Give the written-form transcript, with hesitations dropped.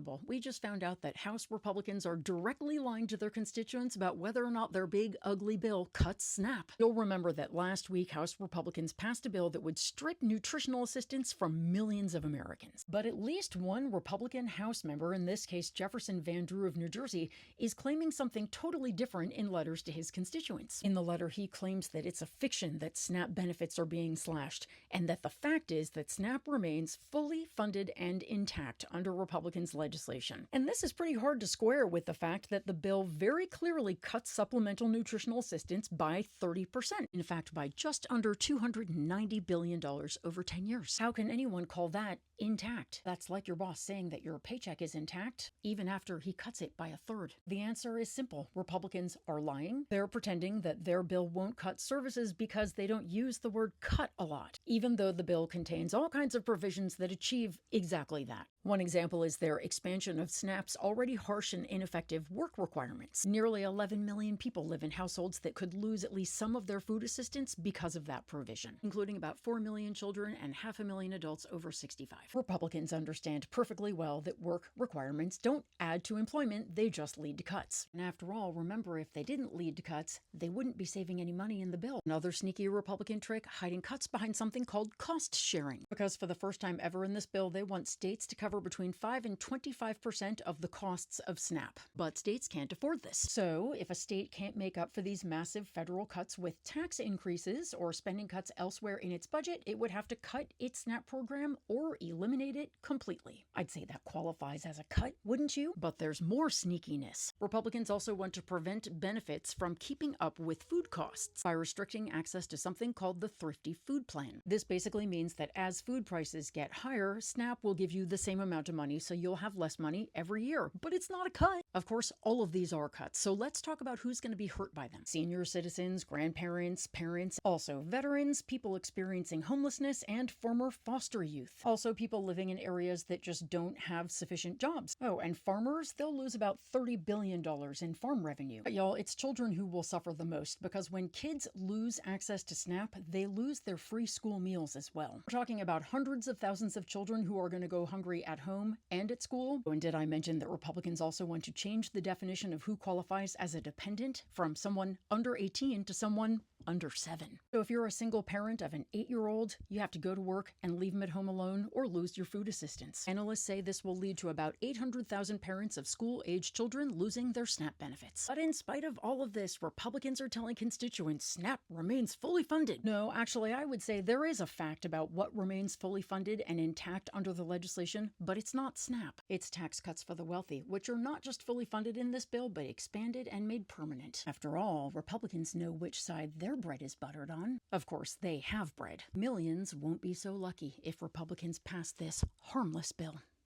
unbelievable. We just found out that House Republicans are directly lying to their constituents about whether or not their big, ugly bill cuts SNAP. You'll remember that last week, House Republicans passed a bill that would strip nutritional assistance from millions of Americans. But at least one Republican House member, in this case Jefferson Van Drew of New Jersey, is claiming something totally different in letters to his constituents. In the letter, he claims that it's a fiction that SNAP benefits are being slashed, and that the fact is that SNAP remains fully funded and intact under Republicans' legislation. And this is pretty hard to square with the fact that the bill very clearly cuts supplemental nutritional assistance by 30%. In fact, by just under $290 billion over 10 years. How can anyone call that intact? That's like your boss saying that your paycheck is intact, even after he cuts it by a third. The answer is simple. Republicans are lying. They're pretending that their bill won't cut services because they don't use the word cut a lot, even though the bill contains all kinds of provisions that achieve exactly that. One example is their expansion of SNAP's already harsh and ineffective work requirements. Nearly 11 million people live in households that could lose at least some of their food assistance because of that provision, including about 4 million children and 500,000 adults over 65. Republicans understand perfectly well that work requirements don't add to employment, they just lead to cuts. And after all, remember, if they didn't lead to cuts, they wouldn't be saving any money in the bill. Another sneaky Republican trick, hiding cuts behind something called cost sharing. Because for the first time ever in this bill, they want states to cover between 5 and 25% of the costs of SNAP. But states can't afford this. So if a state can't make up for these massive federal cuts with tax increases or spending cuts elsewhere in its budget, it would have to cut its SNAP program or eliminate it completely. I'd say that qualifies as a cut, wouldn't you? But there's more sneakiness. Republicans also want to prevent benefits from keeping up with food costs by restricting access to something called the Thrifty Food Plan. This basically means that as food prices get higher, SNAP will give you the same amount of money, so you'll have less money every year. But it's not a cut. Of course, all of these are cuts, so let's talk about who's going to be hurt by them. Senior citizens, grandparents, parents, also veterans, people experiencing homelessness, and former foster youth. Also people living in areas that just don't have sufficient jobs. Oh, and farmers, they'll lose about $30 billion in farm revenue. But y'all, it's children who will suffer the most, because when kids lose access to SNAP, they lose their free school meals as well. We're talking about hundreds of thousands of children who are going to go hungry at home and at school. And did I mention that Republicans also want to change the definition of who qualifies as a dependent from someone under 18 to someone under 7. So if you're a single parent of an 8-year-old, you have to go to work and leave him at home alone or lose your food assistance. Analysts say this will lead to about 800,000 parents of school-aged children losing their SNAP benefits. But in spite of all of this, Republicans are telling constituents SNAP remains fully funded. No, actually, I would say there is a fact about what remains fully funded and intact under the legislation, but it's not SNAP. It's tax cuts for the wealthy, which are not just fully funded in this bill, but expanded and made permanent. After all, Republicans know which side their bread is buttered on. Of course, they have bread. Millions won't be so lucky if Republicans pass this harmless bill.